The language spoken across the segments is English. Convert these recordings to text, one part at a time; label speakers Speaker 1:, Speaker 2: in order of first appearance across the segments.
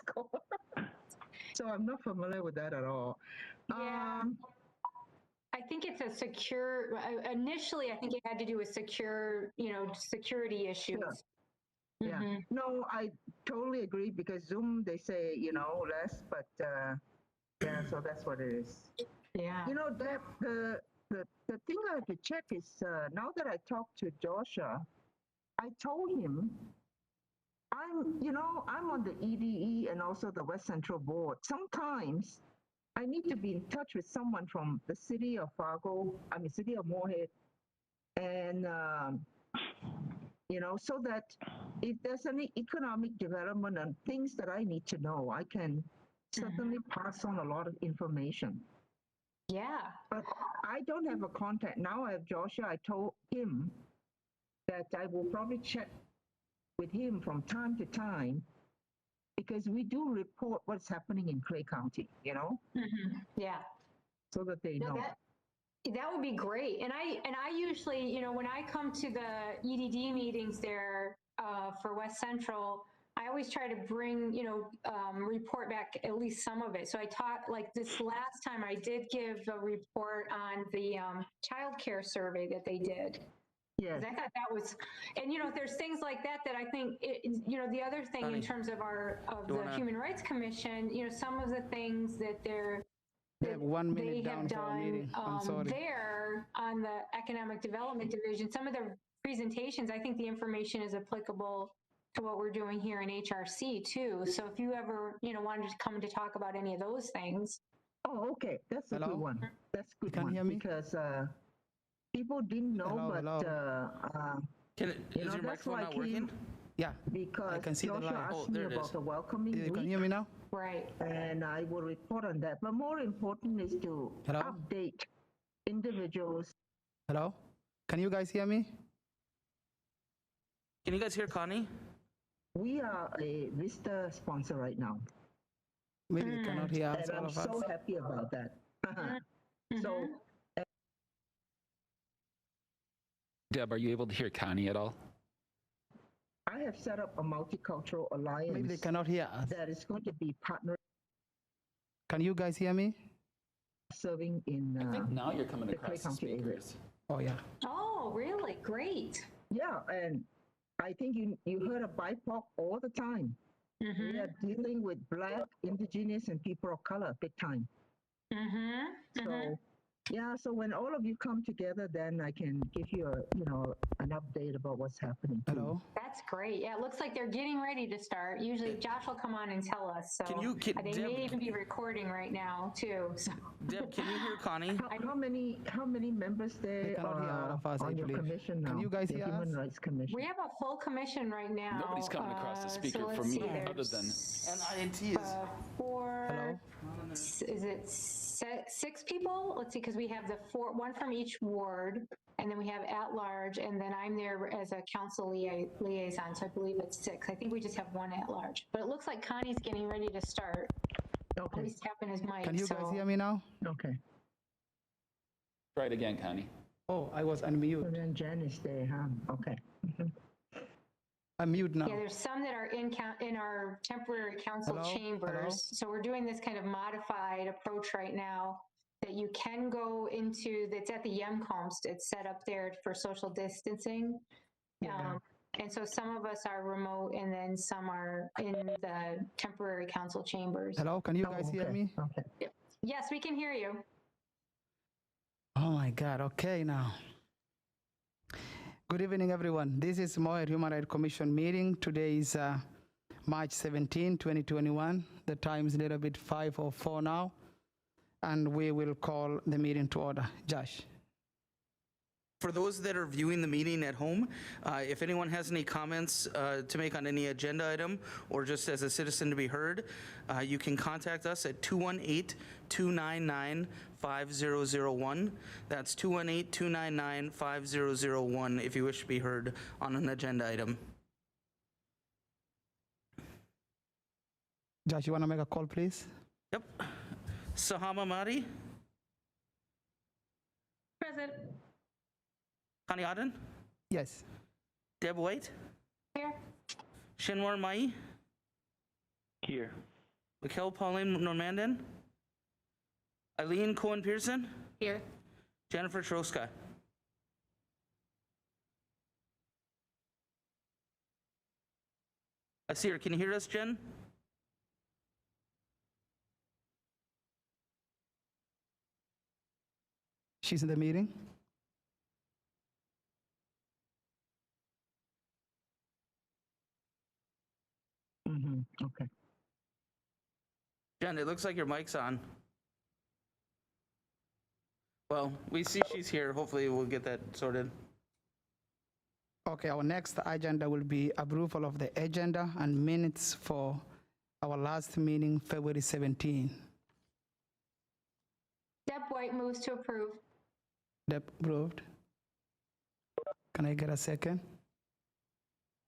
Speaker 1: called. So I'm not familiar with that at all.
Speaker 2: Yeah. I think it's a secure, initially, I think it had to do with security issues.
Speaker 1: Sure. Yeah. No, I totally agree because Zoom, they say, less, but yeah, so that's what it is.
Speaker 2: Yeah.
Speaker 1: The thing I have to check is now that I talked to Joshua, I told him I'm on the EDE and also the West Central Board. Sometimes I need to be in touch with someone from the city of city of Moorhead, and so that if there's any economic development and things that I need to know, I can certainly pass on a lot of information.
Speaker 2: Yeah.
Speaker 1: But I don't have a contact. Now I have Joshua. I told him that I will probably check with him from time to time because we do report what's happening in Clay County,
Speaker 2: Yeah.
Speaker 1: So that they know.
Speaker 2: That would be great. And I usually, when I come to the EDD meetings there for West Central, I always try to bring, report back at least some of it. So I taught, like this last time I did give a report on the child care survey that they did.
Speaker 1: Yes.
Speaker 2: I thought that was, and there's things like that I think, the other thing in terms of the Human Rights Commission, some of the things that
Speaker 3: they have 1 minute
Speaker 2: they
Speaker 3: down
Speaker 2: have
Speaker 3: for a meeting. I'm sorry.
Speaker 2: There on the Economic Development Division, some of the presentations, I think the information is applicable to what we're doing here in HRC too. So if you ever, wanted to come to talk about any of those things.
Speaker 1: Oh, okay. That's a good one. That's a good
Speaker 3: one.
Speaker 1: Hear me? Because people didn't know,
Speaker 4: Is your microphone not working?
Speaker 3: Yeah,
Speaker 1: because
Speaker 3: I can see
Speaker 1: Joshua
Speaker 3: the light.
Speaker 1: asked me about the welcoming
Speaker 3: You
Speaker 1: week.
Speaker 3: can hear me now?
Speaker 2: Right.
Speaker 1: And I will report on that. But more important is to update individuals.
Speaker 3: Hello? Can you guys hear me?
Speaker 4: Can you guys hear Connie?
Speaker 1: We are a Vista sponsor right now.
Speaker 3: Maybe they cannot hear us,
Speaker 1: and
Speaker 3: all
Speaker 1: I'm
Speaker 3: of us.
Speaker 1: so happy about that. So,
Speaker 5: Deb, are you able to hear Connie at all?
Speaker 1: I have set up a multicultural alliance.
Speaker 3: Maybe they cannot hear us.
Speaker 1: That is going to be partnering.
Speaker 3: Can you guys hear me?
Speaker 1: Serving in
Speaker 5: I think now you're coming
Speaker 1: the
Speaker 5: across the
Speaker 1: Clay County area.
Speaker 5: speakers.
Speaker 3: Oh, yeah.
Speaker 2: Oh, really? Great.
Speaker 1: Yeah, and I think you heard of BIPOC all the time. We are dealing with Black, Indigenous, and people of color big time. So, yeah, so when all of you come together, then I can give you an update about what's happening.
Speaker 3: Hello?
Speaker 2: That's great. Yeah, it looks like they're getting ready to start. Usually Josh will come on and tell us. So they may even be recording right now too. So.
Speaker 4: Deb, can you hear Connie?
Speaker 1: How many members there are on your commission now?
Speaker 3: Can you guys hear
Speaker 1: Human
Speaker 3: us?
Speaker 1: Rights Commission.
Speaker 2: We have a full commission right now.
Speaker 5: Nobody's coming across the speaker
Speaker 2: so
Speaker 5: for me
Speaker 2: see,
Speaker 5: other than.
Speaker 4: And INT is.
Speaker 2: Hello? Is it 6 people? Let's see, because we have one from each ward, and then we have at large, and then I'm there as a council liaison, so I believe it's 6. I think we just have 1 at large. But it looks like Connie's getting ready to start.
Speaker 1: Okay.
Speaker 2: He's tapping his mic.
Speaker 3: Can you guys hear me now?
Speaker 1: Okay.
Speaker 5: Try it again, Connie.
Speaker 3: Oh, I was unmute.
Speaker 1: And then Jen is there, huh? Okay.
Speaker 3: I'm mute now.
Speaker 2: Yeah, there's some that are in our temporary council chambers.
Speaker 3: Hello?
Speaker 2: So we're doing this kind of modified approach right now that you can go into, that's at the Yemcomst. It's set up there for social distancing. And so some of us are remote and then some are in the temporary council chambers.
Speaker 3: Hello, can you guys hear me?
Speaker 1: Okay.
Speaker 2: Yes, we can hear you.
Speaker 3: Oh my God, okay now. Good evening, everyone. This is Moorhead Human Rights Commission meeting. Today is March 17, 2021. The time is a little bit 5:04 now, and we will call the meeting to order. Josh.
Speaker 4: For those that are viewing the meeting at home, if anyone has any comments to make on any agenda item or just as a citizen to be heard, you can contact us at 218-299-5001. That's 218-299-5001 if you wish to be heard on an agenda item.
Speaker 3: Josh, you want to make a call, please?
Speaker 4: Yep. Sahama Madi?
Speaker 2: Present.
Speaker 4: Connie Aden?
Speaker 3: Yes.
Speaker 4: Deb White?
Speaker 2: Here.
Speaker 4: Shinwar Mai?
Speaker 6: Here.
Speaker 4: Raquel Pauline Normandin, Eileen Cohen Pearson,
Speaker 2: Here.
Speaker 4: Jennifer Troska. I see her. Can you hear us, Jen?
Speaker 3: She's in the meeting.
Speaker 1: Okay.
Speaker 4: Jen, it looks like your mic's on. Well, we see she's here. Hopefully we'll get that sorted.
Speaker 3: Okay, our next agenda will be approval of the agenda and minutes for our last meeting, February 17.
Speaker 2: Deb White moves to approve.
Speaker 3: Deb approved. Can I get a second?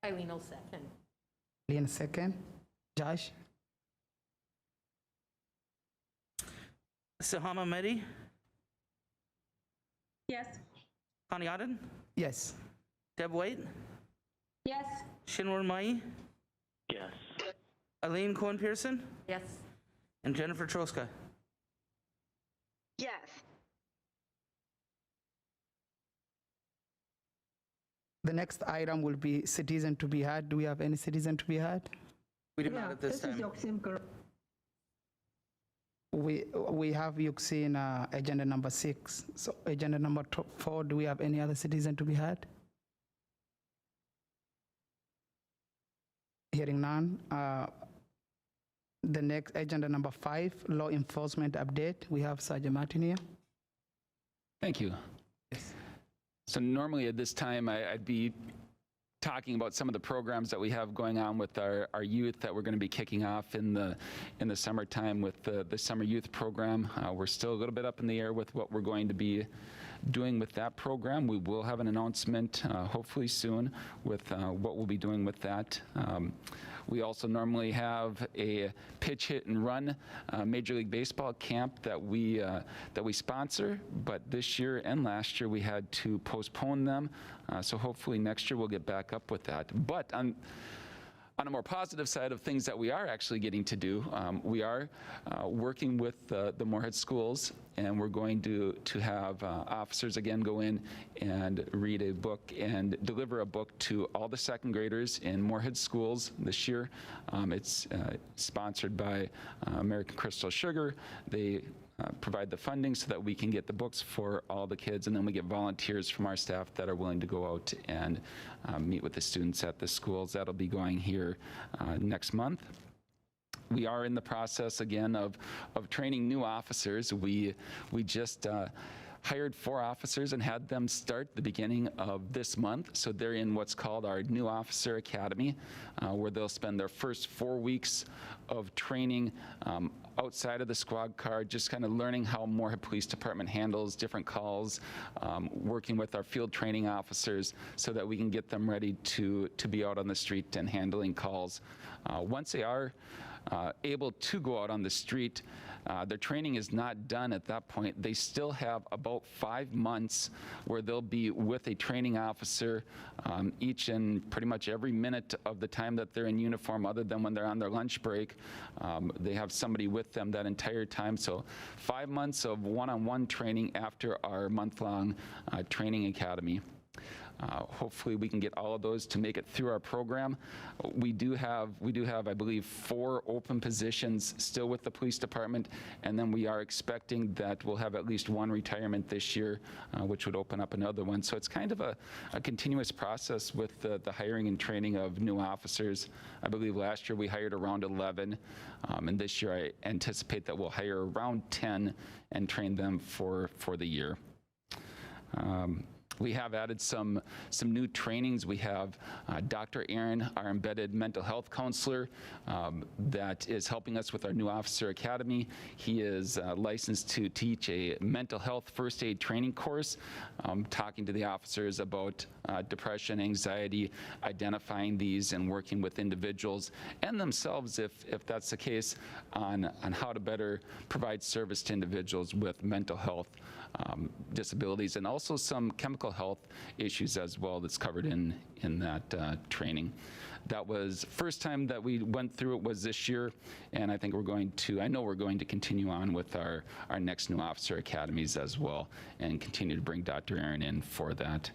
Speaker 7: Eileen will second.
Speaker 3: Lean second. Josh?
Speaker 4: Sahama Mehdi,
Speaker 2: Yes.
Speaker 4: Connie Aden,
Speaker 3: Yes.
Speaker 4: Deb White,
Speaker 2: Yes.
Speaker 4: Shinwar Mai,
Speaker 6: Yes.
Speaker 4: Eileen Cohen Pearson,
Speaker 7: Yes.
Speaker 4: and Jennifer Troska.
Speaker 8: Yes.
Speaker 3: The next item will be citizen to be had. Do we have any citizen to be had?
Speaker 4: We do
Speaker 1: Yeah,
Speaker 4: not at this
Speaker 1: is
Speaker 4: time.
Speaker 1: Yoxim girl.
Speaker 3: We have Yuxin agenda number 6. So agenda number 4, do we have any other citizen to be had? Hearing none. The next agenda number 5, law enforcement update. We have Sergeant Martin here.
Speaker 5: Thank you. So normally at this time, I'd be talking about some of the programs that we have going on with our youth that we're going to be kicking off in the summertime with the summer youth program. We're still a little bit up in the air with what we're going to be doing with that program. We will have an announcement hopefully soon with what we'll be doing with that. We also normally have a pitch, hit, and run Major League Baseball camp that we sponsor, but this year and last year we had to postpone them. So hopefully next year we'll get back up with that. But on a more positive side of things that we are actually getting to do, we are working with the Moorhead schools, and we're going to have officers again go in and read a book and deliver a book to all the second graders in Moorhead schools this year. It's sponsored by American Crystal Sugar. They provide the funding so that we can get the books for all the kids, and then we get volunteers from our staff that are willing to go out and meet with the students at the schools. That'll be going here next month. We are in the process again of training new officers. We just hired 4 officers and had them start the beginning of this month. So they're in what's called our New Officer Academy, where they'll spend their first 4 weeks of training outside of the squad car, just kind of learning how Moorhead Police Department handles different calls, working with our field training officers so that we can get them ready to be out on the street and handling calls. Once they are able to go out on the street, their training is not done at that point. They still have about 5 months where they'll be with a training officer each and pretty much every minute of the time that they're in uniform, other than when they're on their lunch break. They have somebody with them that entire time. So 5 months of one-on-one training after our month-long training academy. Hopefully we can get all of those to make it through our program. We do have, I believe, 4 open positions still with the police department, and then we are expecting that we'll have at least 1 retirement this year, which would open up another one. So it's kind of a continuous process with the hiring and training of new officers. I believe last year we hired around 11, and this year I anticipate that we'll hire around 10 and train them for the year. We have added some new trainings. We have Dr. Aaron, our embedded mental health counselor, that is helping us with our new officer academy. He is licensed to teach a mental health first aid training course, talking to the officers about depression, anxiety, identifying these and working with individuals and themselves, if that's the case, on how to better provide service to individuals with mental health disabilities, and also some chemical health issues as well that's covered in that training. That was first time that we went through it was this year, and I think I know we're going to continue on with our next new officer academies as well, and continue to bring Dr. Aaron in for that.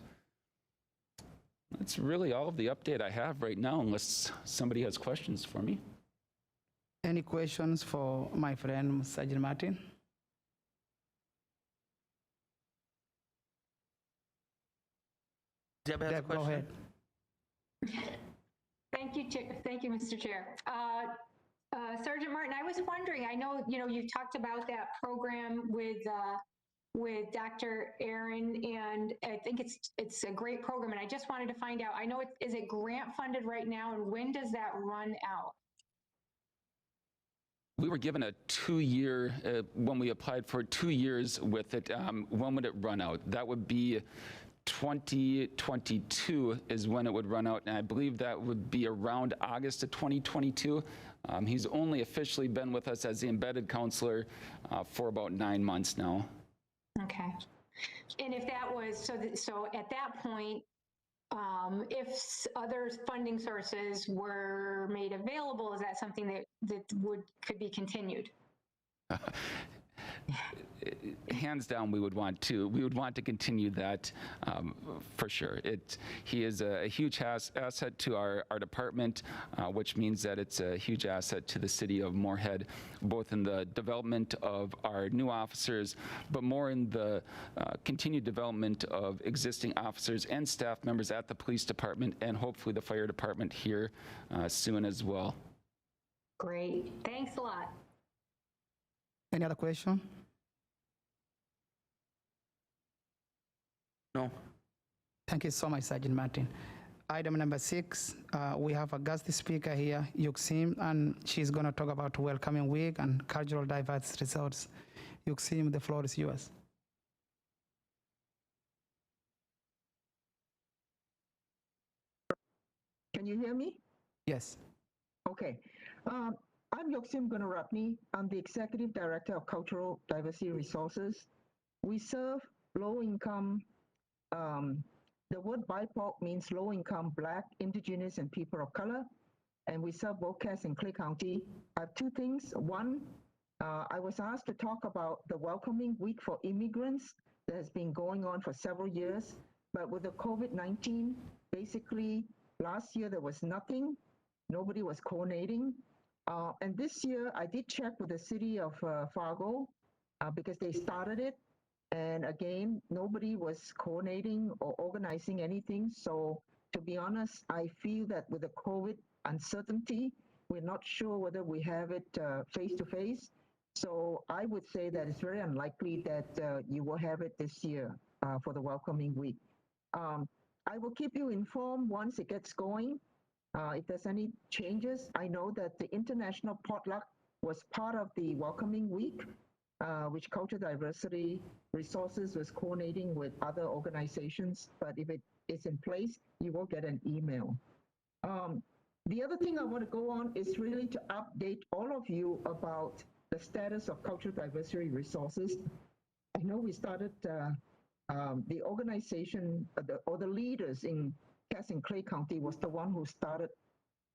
Speaker 5: That's really all of the update I have right now, unless somebody has questions for me.
Speaker 3: Any questions for my friend Sergeant Martin?
Speaker 4: Deb has a question.
Speaker 3: Go ahead.
Speaker 2: Thank you, Mr. Chair. Sergeant Martin, I was wondering, I know, you've talked about that program with Dr. Aaron, and I think it's a great program, and I just wanted to find out, I know is it grant funded right now, and when does that run out?
Speaker 5: We were given a 2-year, when we applied for 2 years with it. When would it run out? That would be 2022 is when it would run out, and I believe that would be around August of 2022. He's only officially been with us as the embedded counselor for about 9 months now.
Speaker 2: Okay. And if that was, so at that point, if other funding sources were made available, is that something that could be continued?
Speaker 5: Hands down, we would want to continue that for sure. He is a huge asset to our department, which means that it's a huge asset to the city of Moorhead, both in the development of our new officers, but more in the continued development of existing officers and staff members at the police department, and hopefully the fire department here soon as well.
Speaker 2: Great, thanks a lot.
Speaker 3: Any other question?
Speaker 4: No.
Speaker 3: Thank you so much, Sergeant Martin. Item number 6, we have a guest speaker here, Yuxim, and she's going to talk about Welcoming Week and cultural diverse resorts. Yuxim, the floor is yours.
Speaker 1: Can you hear me?
Speaker 3: Yes.
Speaker 1: Okay. I'm Yuxim Gunarapni. I'm the Executive Director of Cultural Diversity Resources. We serve low-income, the word BIPOC means low-income Black, Indigenous, and people of color, and we serve both Cass and Clay County. I have 2 things. One, I was asked to talk about the Welcoming Week for immigrants that has been going on for several years, but with the COVID-19, basically last year there was nothing. Nobody was coordinating. And this year, I did check with the city of Fargo because they started it. And again, nobody was coordinating or organizing anything. So to be honest, I feel that with the COVID uncertainty, we're not sure whether we have it face-to-face. So I would say that it's very unlikely that you will have it this year for the Welcoming Week. I will keep you informed once it gets going. If there's any changes, I know that the International Potluck was part of the Welcoming Week, which Culture Diversity Resources was coordinating with other organizations. But if it is in place, you will get an email. The other thing I want to go on is really to update all of you about the status of Cultural Diversity Resources. I know we started the organization, or the leaders in Cass and Clay County was the one who started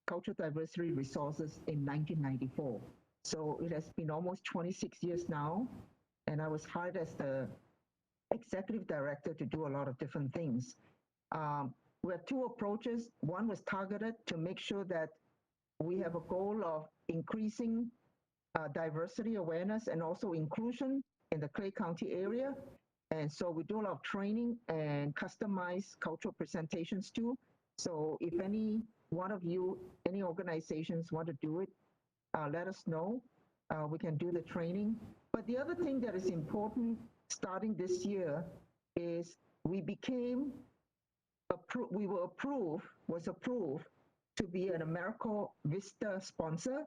Speaker 1: Cultural Diversity Resources in 1994. So it has been almost 26 years now, and I was hired as the executive director to do a lot of different things. We have 2 approaches. One was targeted to make sure that we have a goal of increasing diversity awareness and also inclusion in the Clay County area. And so we do a lot of training and customized cultural presentations too. So if any one of you, any organizations want to do it, let us know. We can do the training. But the other thing that is important starting this year is we were approved to be an AmeriCorps VISTA sponsor.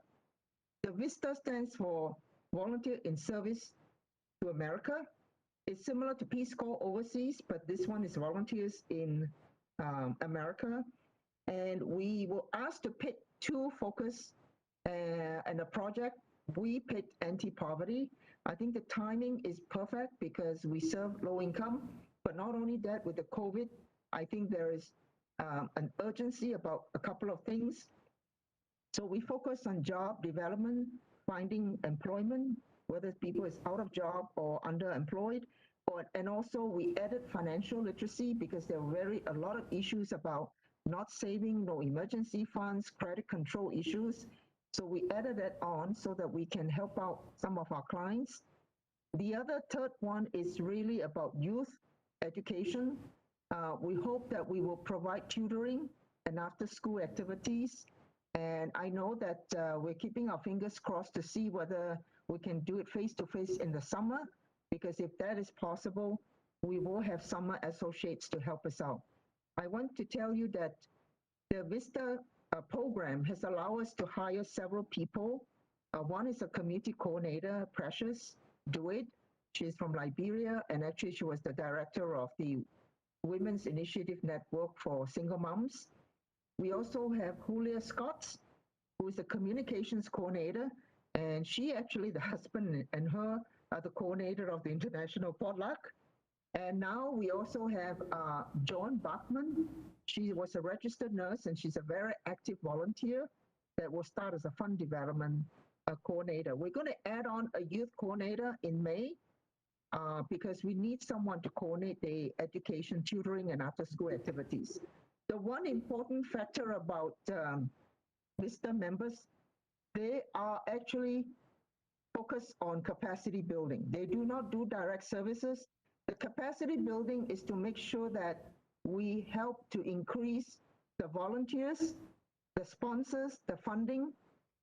Speaker 1: The VISTA stands for Volunteer in Service to America. It's similar to Peace Corps overseas, but this one is volunteers in America. And we were asked to pick 2 focus and a project. We picked anti-poverty, I think the timing is perfect because we serve low income, but not only that, with the COVID, I think there is an urgency about a couple of things. So we focus on job development, finding employment, whether people is out of job or underemployed, and also we added financial literacy because there are a lot of issues about not saving, no emergency funds, credit control issues. So we added that on so that we can help out some of our clients. The other third one is really about youth education. We hope that we will provide tutoring and after-school activities. And I know that we're keeping our fingers crossed to see whether we can do it face-to-face in the summer, because if that is possible, we will have summer associates to help us out. I want to tell you that the VISTA program has allowed us to hire several people. One is a community coordinator, Precious Dewitt. She's from Liberia, and actually she was the director of the Women's Initiative Network for Single Moms. We also have Julia Scott, who is the communications coordinator, and she actually, the husband and her are the coordinator of the International Potluck. And now we also have Joan Bachman. She was a registered nurse, and she's a very active volunteer that will start as a fund development coordinator. We're going to add on a youth coordinator in May because we need someone to coordinate the education, tutoring, and after-school activities. The one important factor about VISTA members, they are actually focused on capacity building. They do not do direct services. The capacity building is to make sure that we help to increase the volunteers, the sponsors, the funding,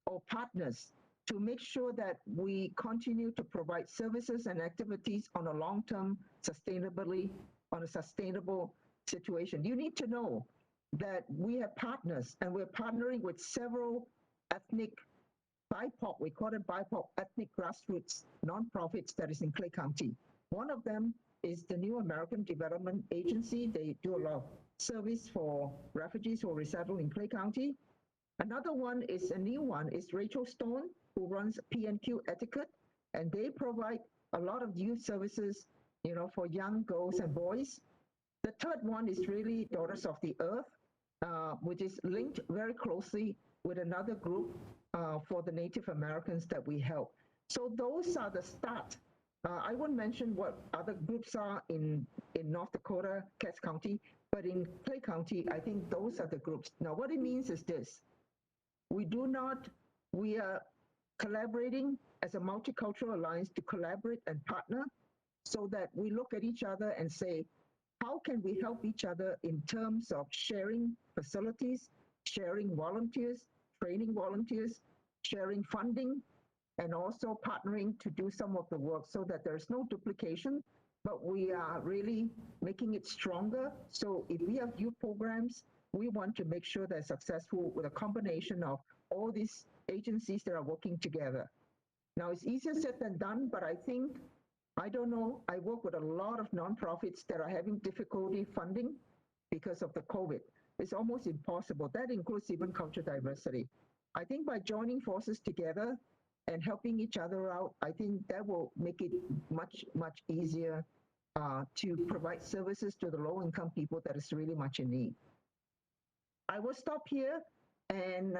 Speaker 1: or partners to make sure that we continue to provide services and activities on a long-term sustainability, on a sustainable situation. You need to know that we have partners, and we're partnering with several ethnic BIPOC, we call it BIPOC, ethnic grassroots nonprofits that is in Clay County. One of them is the New American Development Agency. They do a lot of service for refugees who are resettled in Clay County. Another one is a new one, is Rachel Stone, who runs PNQ Etiquette, and they provide a lot of youth services, you know, for young girls and boys. The third one is really Daughters of the Earth, which is linked very closely with another group for the Native Americans that we help. So those are the start. I won't mention what other groups are in North Dakota, Cass County, but in Clay County, I think those are the groups. Now, what it means is this. We are collaborating as a multicultural alliance to collaborate and partner so that we look at each other and say, how can we help each other in terms of sharing facilities, sharing volunteers, training volunteers, sharing funding, and also partnering to do some of the work so that there's no duplication, but we are really making it stronger. So if we have youth programs, we want to make sure they're successful with a combination of all these agencies that are working together. Now, it's easier said than done, but I think, I don't know, I work with a lot of nonprofits that are having difficulty funding because of the COVID. It's almost impossible. That includes even cultural diversity. I think by joining forces together and helping each other out, I think that will make it much, much easier to provide services to the low-income people that is really much in need. I will stop here and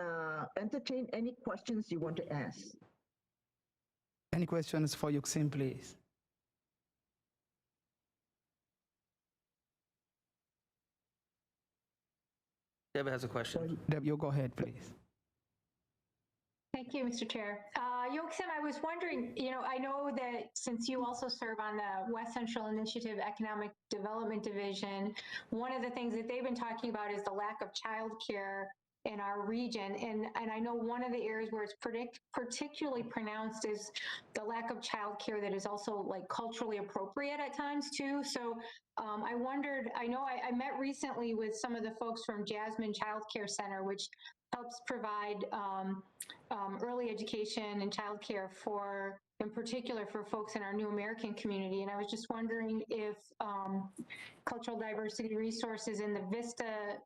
Speaker 1: entertain any questions you want to ask.
Speaker 3: Any questions for Yuxin, please?
Speaker 4: Deb has a question.
Speaker 3: Deb, you go ahead, please.
Speaker 2: Thank you, Mr. Chair. Yoksim, I was wondering, you know, I know that since you also serve on the West Central Initiative Economic Development Division, one of the things that they've been talking about is the lack of childcare in our region. And I know one of the areas where it's particularly pronounced is the lack of childcare that is also like culturally appropriate at times too. So I wondered, I know I met recently with some of the folks from Jasmine Child Care Center, which helps provide early education and childcare for, in particular, for folks in our New American community. And I was just wondering if cultural diversity resources in the VISTA,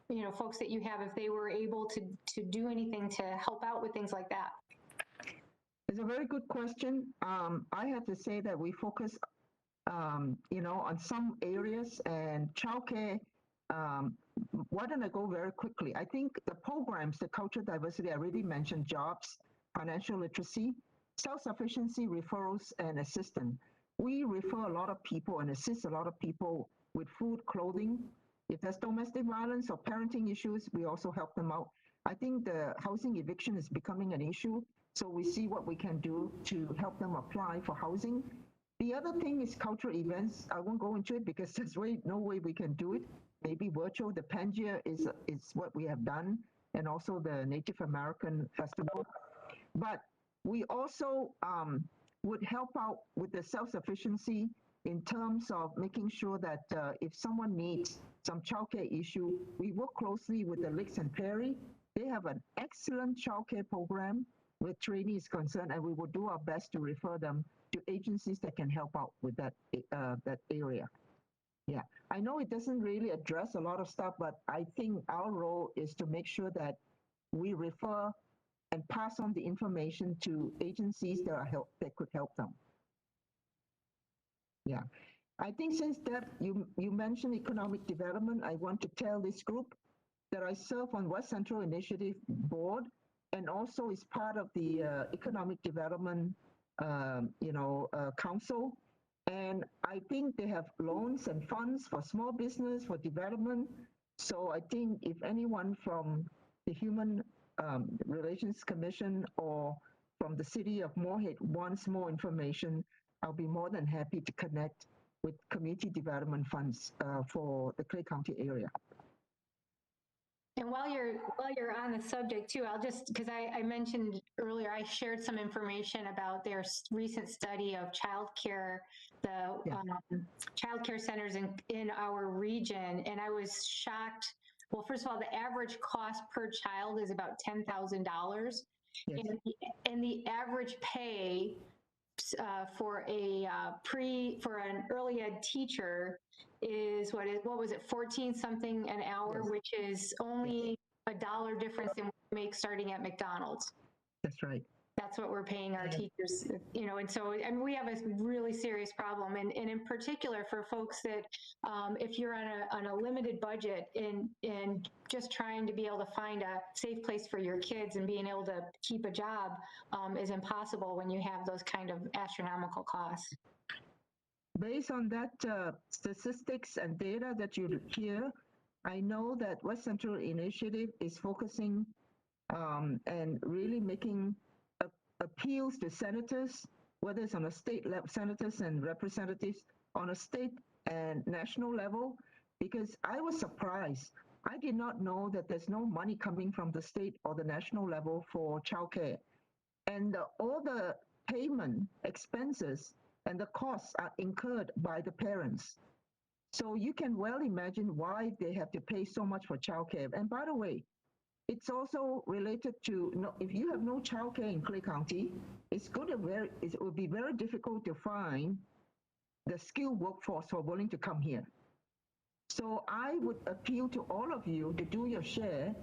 Speaker 2: you know, folks that you have, if they were able to do anything to help out with things like that.
Speaker 1: It's a very good question. I have to say that we focus, on some areas, and childcare. Why don't I go very quickly? I think the programs, the cultural diversity, I already mentioned jobs, financial literacy, self-sufficiency, referrals, and assistance. We refer a lot of people and assist a lot of people with food, clothing. If there's domestic violence or parenting issues, we also help them out. I think the housing eviction is becoming an issue, so we see what we can do to help them apply for housing. The other thing is cultural events. I won't go into it because there's no way we can do it. Maybe virtual. The Pangaea is what we have done, and also the Native American Festival. But we also would help out with the self-sufficiency in terms of making sure that if someone needs some childcare issue, we work closely with the Licks and Perry. They have an excellent childcare program where training is concerned, and we will do our best to refer them to agencies that can help out with that area. Yeah, I know it doesn't really address a lot of stuff, but I think our role is to make sure that we refer and pass on the information to agencies that could help them. Yeah, I think since that you mentioned economic development, I want to tell this group that I serve on West Central Initiative Board, and also is part of the Economic Development Council. And I think they have loans and funds for small business, for development. So I think if anyone from the Human Relations Commission or from the city of Moorhead wants more information, I'll be more than happy to connect with community development funds for the Clay County area.
Speaker 2: And while you're on the subject too, I'll just, because I mentioned earlier, I shared some information about their recent study of childcare, the childcare centers in our region, and I was shocked. Well, first of all, the average cost per child is about $10,000,
Speaker 1: Yes.
Speaker 2: and the average pay for an early ed teacher is what was it, 14 something an hour,
Speaker 1: Yes.
Speaker 2: which is only $1 difference than we make starting at McDonald's.
Speaker 1: That's right.
Speaker 2: That's what we're paying our teachers, and so, and we have a really serious problem. And in particular for folks that, if you're on a limited budget and just trying to be able to find a safe place for your kids and being able to keep a job is impossible when you have those kind of astronomical costs.
Speaker 1: Based on that statistics and data that you hear, I know that West Central Initiative is focusing and really making appeals to senators, whether it's on a state level, senators and representatives on a state and national level, because I was surprised. I did not know that there's no money coming from the state or the national level for childcare. And all the payment expenses and the costs are incurred by the parents. So you can well imagine why they have to pay so much for childcare. And by the way, it's also related to, if you have no childcare in Clay County, it will be very difficult to find the skilled workforce who are willing to come here. So I would appeal to all of you to do your share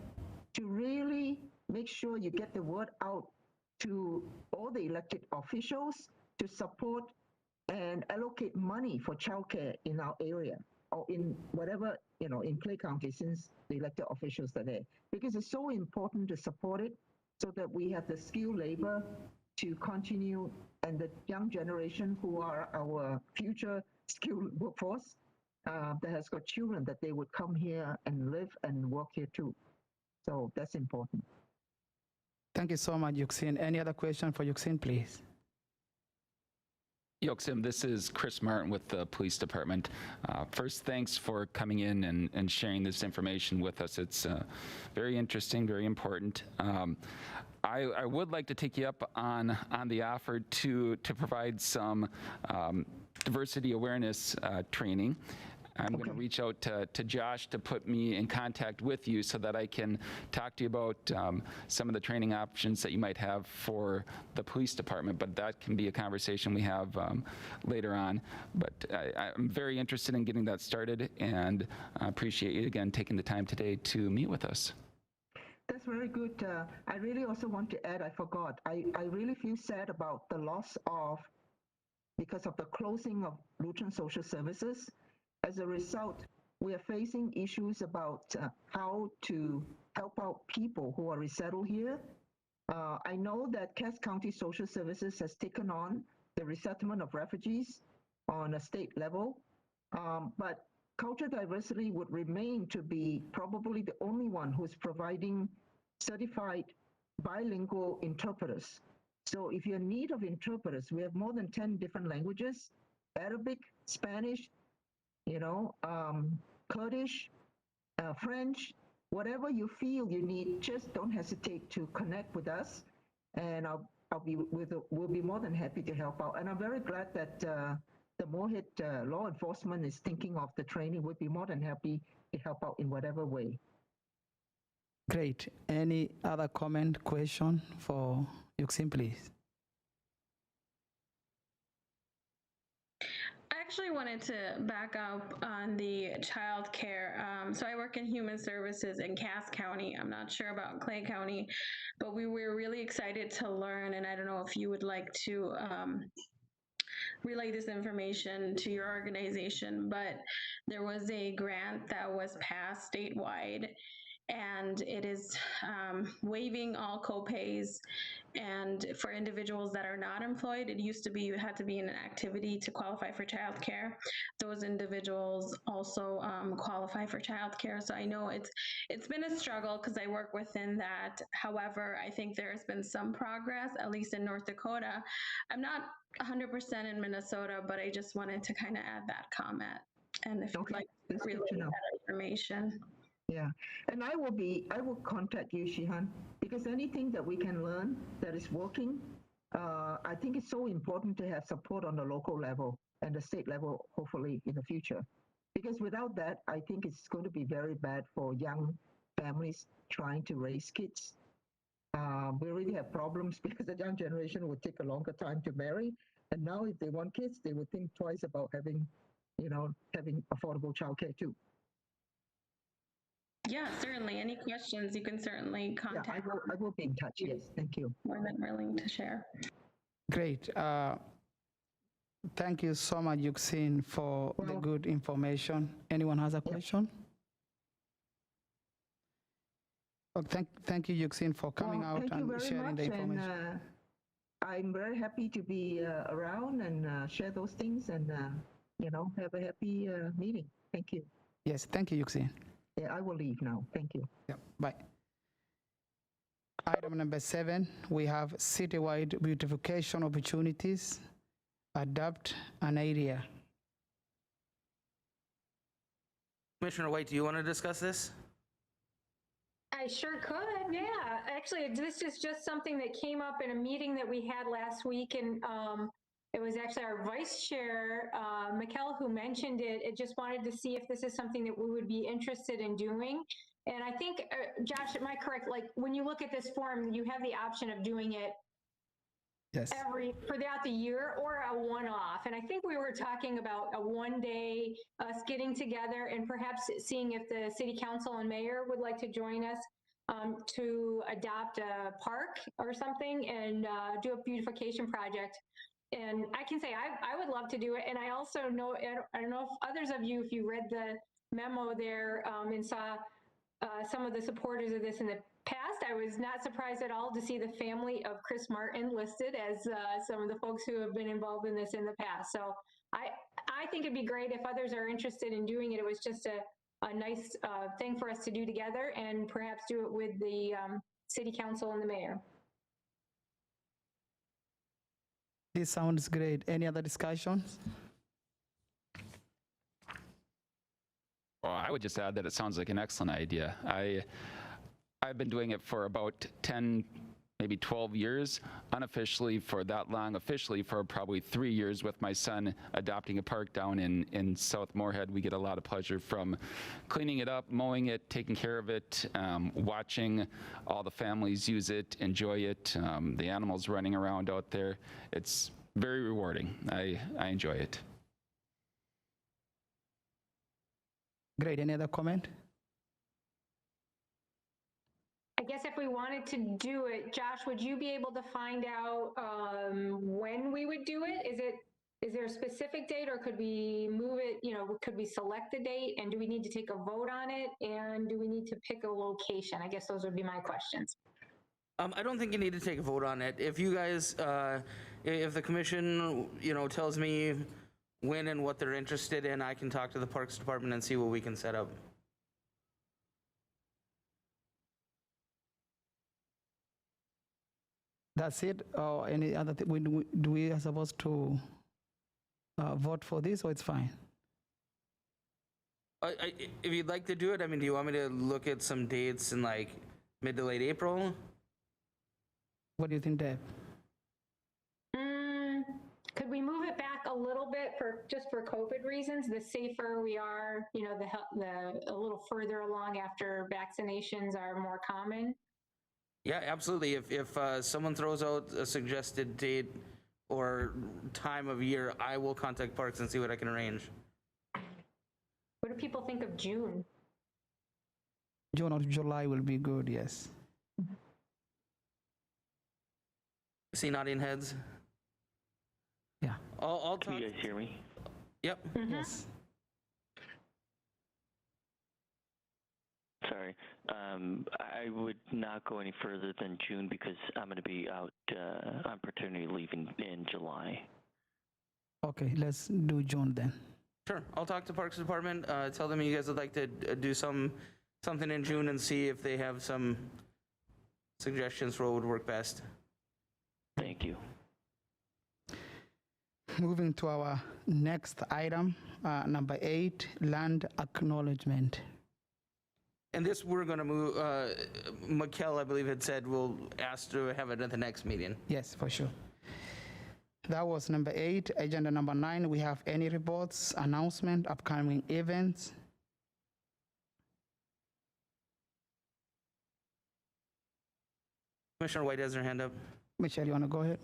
Speaker 1: to really make sure you get the word out to all the elected officials to support and allocate money for childcare in our area, or in whatever, in Clay County, since the elected officials are there. Because it's so important to support it so that we have the skilled labor to continue, and the young generation who are our future skilled workforce that has got children, that they would come here and live and work here too. So that's important.
Speaker 3: Thank you so much, Yuxin. Any other question for Yuxin, please?
Speaker 5: Yoxim, this is Chris Martin with the police department. First, thanks for coming in and sharing this information with us. It's very interesting, very important. I would like to take you up on the offer to provide some diversity awareness training. I'm going to reach out to Josh to put me in contact with you so that I can talk to you about some of the training options that you might have for the police department, but that can be a conversation we have later on. But I'm very interested in getting that started, and I appreciate you again taking the time today to meet with us.
Speaker 1: That's very good. I really also want to add, I forgot, I really feel sad about the loss of, because of the closing of Lutheran Social Services. As a result, we are facing issues about how to help out people who are resettled here. I know that Cass County Social Services has taken on the resettlement of refugees on a state level, but cultural diversity would remain to be probably the only one who's providing certified bilingual interpreters. So if you're in need of interpreters, we have more than 10 different languages: Arabic, Spanish, Kurdish, French, whatever you feel you need, just don't hesitate to connect with us, and we'll be more than happy to help out. And I'm very glad that the Moorhead law enforcement is thinking of the training. We'd be more than happy to help out in whatever way.
Speaker 3: Great. Any other comment, question for Yuxin, please?
Speaker 6: I actually wanted to back up on the child care. So I work in human services in Cass County. I'm not sure about Clay County, but we were really excited to learn, and I don't know if you would like to relay this information to your organization, but there was a grant that was passed statewide, and it is waiving all co-pays. And for individuals that are not employed, it used to be you had to be in an activity to qualify for childcare. Those individuals also qualify for childcare. So I know it's been a struggle because I work within that. However, I think there has been some progress, at least in North Dakota. I'm not 100% in Minnesota, but I just wanted to kind of add that comment. And if you'd like to relay that information.
Speaker 1: Yeah, and I will contact you, Shihan, because anything that we can learn that is working, I think it's so important to have support on the local level and the state level, hopefully in the future. Because without that, I think it's going to be very bad for young families trying to raise kids. We already have problems because the young generation would take a longer time to marry, and now if they want kids, they would think twice about having affordable childcare too.
Speaker 6: Yeah, certainly. Any questions, you can certainly contact.
Speaker 1: Yeah, I will be in touch. Yes, thank you.
Speaker 6: More than willing to share.
Speaker 3: Great. Thank you so much, Yuxin, for the good information. Anyone has a question? Well, thank you, Yuxin, for coming out and sharing the information.
Speaker 1: And, I'm very happy to be around and share those things and have a happy meeting. Thank you.
Speaker 3: Yes, thank you, Yuxin.
Speaker 1: Yeah, I will leave now. Thank you.
Speaker 3: Yeah, bye. Item number 7, we have citywide beautification opportunities, adapt an area.
Speaker 4: Commissioner White, do you want to discuss this?
Speaker 2: I sure could, yeah. Actually, this is just something that came up in a meeting that we had last week, and it was actually our vice chair, Mikkel, who mentioned it. It just wanted to see if this is something that we would be interested in doing. And I think, Josh, am I correct? Like when you look at this form, you have the option of doing it throughout the year or a one-off. And I think we were talking about a one-day us getting together and perhaps seeing if the city council and mayor would like to join us to adopt a park or something and do a beautification project. And I can say I would love to do it. And I also know, I don't know if others of you, if you read the memo there and saw some of the supporters of this in the past, I was not surprised at all to see the family of Chris Martin listed as some of the folks who have been involved in this in the past. So I think it'd be great if others are interested in doing it. It was just a nice thing for us to do together and perhaps do it with the city council and the mayor.
Speaker 3: This sounds great. Any other discussions?
Speaker 5: Well, I would just add that it sounds like an excellent idea. I've been doing it for about 10, maybe 12 years, unofficially for that long, officially for probably 3 years with my son adopting a park down in South Moorhead. We get a lot of pleasure from cleaning it up, mowing it, taking care of it, watching all the families use it, enjoy it, the animals running around out there. It's very rewarding. I enjoy it.
Speaker 3: Great. Any other comment?
Speaker 2: I guess if we wanted to do it, Josh, would you be able to find out when we would do it? Is there a specific date, or could we move it, could we select the date, and do we need to take a vote on it? And do we need to pick a location? I guess those would be my questions.
Speaker 4: I don't think you need to take a vote on it. If you guys, if the commission, tells me when and what they're interested in, I can talk to the Parks Department and see what we can set up.
Speaker 3: That's it, or any other thing? Do we are supposed to vote for this, or it's fine?
Speaker 4: If you'd like to do it, I mean, do you want me to look at some dates in like mid to late April?
Speaker 3: What do you think, Deb?
Speaker 2: Could we move it back a little bit just for COVID reasons? The safer we are, a little further along after vaccinations are more common.
Speaker 4: Yeah, absolutely. If someone throws out a suggested date or time of year, I will contact Parks and see what I can arrange.
Speaker 2: What do people think of June?
Speaker 3: June or July will be good, yes.
Speaker 4: See nodding heads?
Speaker 3: Yeah.
Speaker 4: I'll
Speaker 8: Can
Speaker 4: talk.
Speaker 8: you guys hear me?
Speaker 4: Yep.
Speaker 3: Yes.
Speaker 8: Sorry. I would not go any further than June because I'm going to be out on paternity leave in July.
Speaker 3: Okay, let's do June then.
Speaker 4: Sure. I'll talk to Parks Department. Tell them you guys would like to do something in June and see if they have some suggestions for what would work best.
Speaker 8: Thank you.
Speaker 3: Moving to our next item, number 8, land acknowledgement.
Speaker 4: And this we're going to move, Mikkel, I believe, had said we'll ask to have it at the next meeting.
Speaker 3: Yes, for sure. That was number 8. Agenda number 9, we have any reports, announcement, upcoming events.
Speaker 4: Commissioner White has her hand up.
Speaker 3: Michelle, you want to go ahead?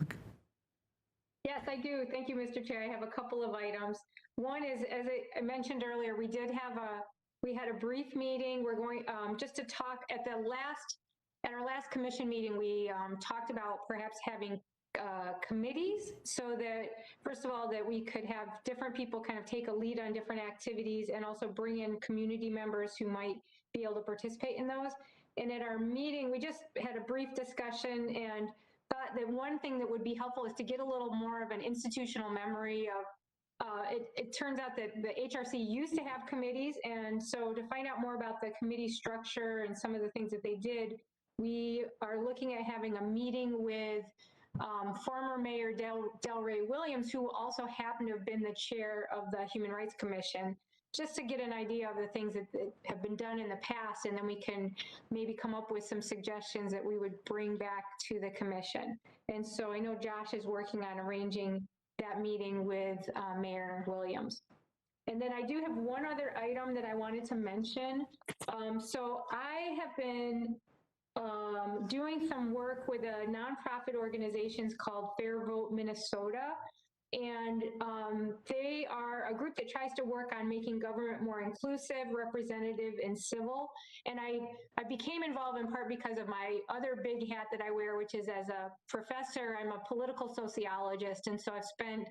Speaker 2: Yes, I do. Thank you, Mr. Chair. I have a couple of items. One is, as I mentioned earlier, we had a brief meeting. We're going just to talk at our last commission meeting. We talked about perhaps having committees, so that first of all, that we could have different people kind of take a lead on different activities, and also bring in community members who might be able to participate in those. And at our meeting, we just had a brief discussion and thought that one thing that would be helpful is to get a little more of an institutional memory of it turns out that the HRC used to have committees, and so to find out more about the committee structure and some of the things that they did, we are looking at having a meeting with former Mayor Delray Williams, who also happened to have been the chair of the Human Rights Commission, just to get an idea of the things that have been done in the past, and then we can maybe come up with some suggestions that we would bring back to the commission. And so I know Josh is working on arranging that meeting with Mayor Williams. And then I do have one other item that I wanted to mention. So I have been doing some work with a nonprofit organization called Fair Vote Minnesota. And they are a group that tries to work on making government more inclusive, representative, and civil. And I became involved in part because of my other big hat that I wear, which is as a professor. I'm a political sociologist, and so I've spent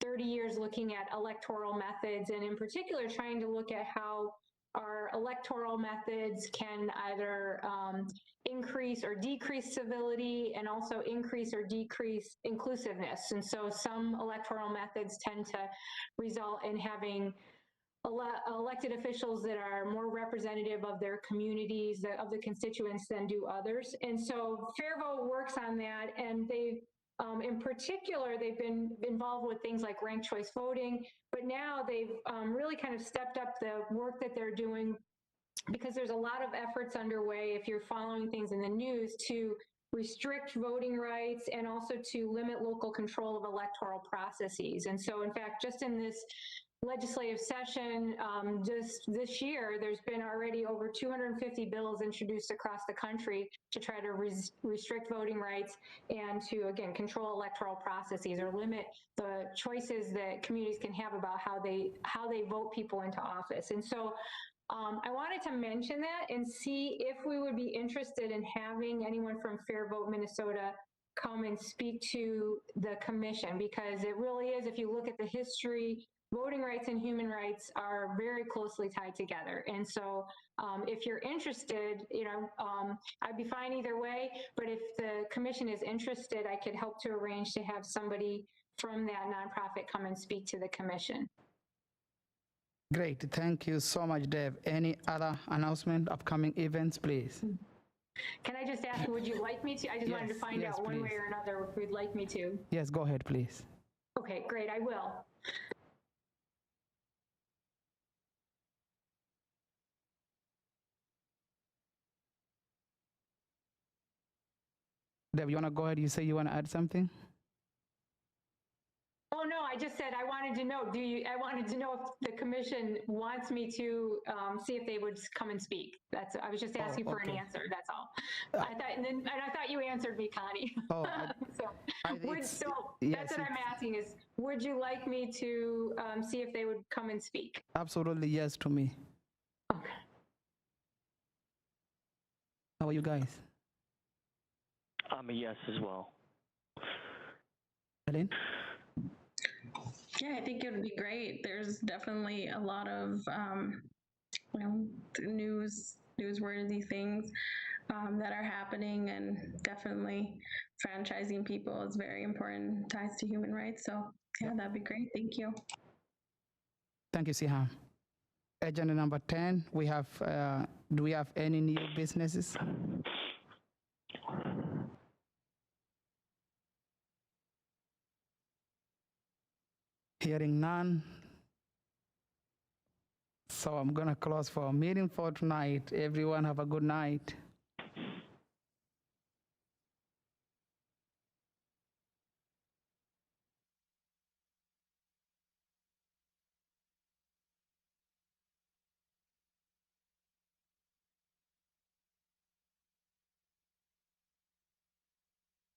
Speaker 2: 30 years looking at electoral methods, and in particular trying to look at how our electoral methods can either increase or decrease civility, and also increase or decrease inclusiveness. And so some electoral methods tend to result in having elected officials that are more representative of their communities, of the constituents, than do others. And so Fair Vote works on that, and they've in particular, they've been involved with things like ranked choice voting, but now they've really kind of stepped up the work that they're doing, because there's a lot of efforts underway, if you're following things in the news, to restrict voting rights and also to limit local control of electoral processes. And so, in fact, just in this legislative session, just this year, there's been already over 250 bills introduced across the country to try to restrict voting rights and to, again, control electoral processes or limit the choices that communities can have about how they vote people into office. And so I wanted to mention that and see if we would be interested in having anyone from Fair Vote Minnesota come and speak to the commission, because it really is, if you look at the history, voting rights and human rights are very closely tied together. And so if you're interested, I'd be fine either way, but if the commission is interested, I could help to arrange to have somebody from that nonprofit come and speak to the commission.
Speaker 3: Great, thank you so much, Deb. Any other announcement, upcoming events, please?
Speaker 2: Can I just ask, would you like me to? I just wanted to find out one way or another if you'd like me to.
Speaker 3: Yes, go ahead, please.
Speaker 2: Okay, great, I will.
Speaker 3: Deb, you want to go ahead? You say you want to add something?
Speaker 2: Oh, no, I just said I wanted to know, I wanted to know if the commission wants me to see if they would come and speak. I was just asking for an answer, that's all. I thought you answered me, Connie.
Speaker 3: Oh,
Speaker 2: that's what I'm asking is, would you like me to see if they would come and speak?
Speaker 3: Absolutely yes to me.
Speaker 2: Okay.
Speaker 3: How are you guys?
Speaker 8: I'm a yes as well.
Speaker 3: Helen?
Speaker 6: Yeah, I think it would be great. There's definitely a lot of newsworthy things that are happening, and definitely franchising people is very important, ties to human rights. So yeah, that'd be great. Thank you.
Speaker 3: Thank you, Siham. Agenda number 10, we have, do we have any new businesses? Hearing none. So I'm gonna close for a meeting for tonight. Everyone have a good night.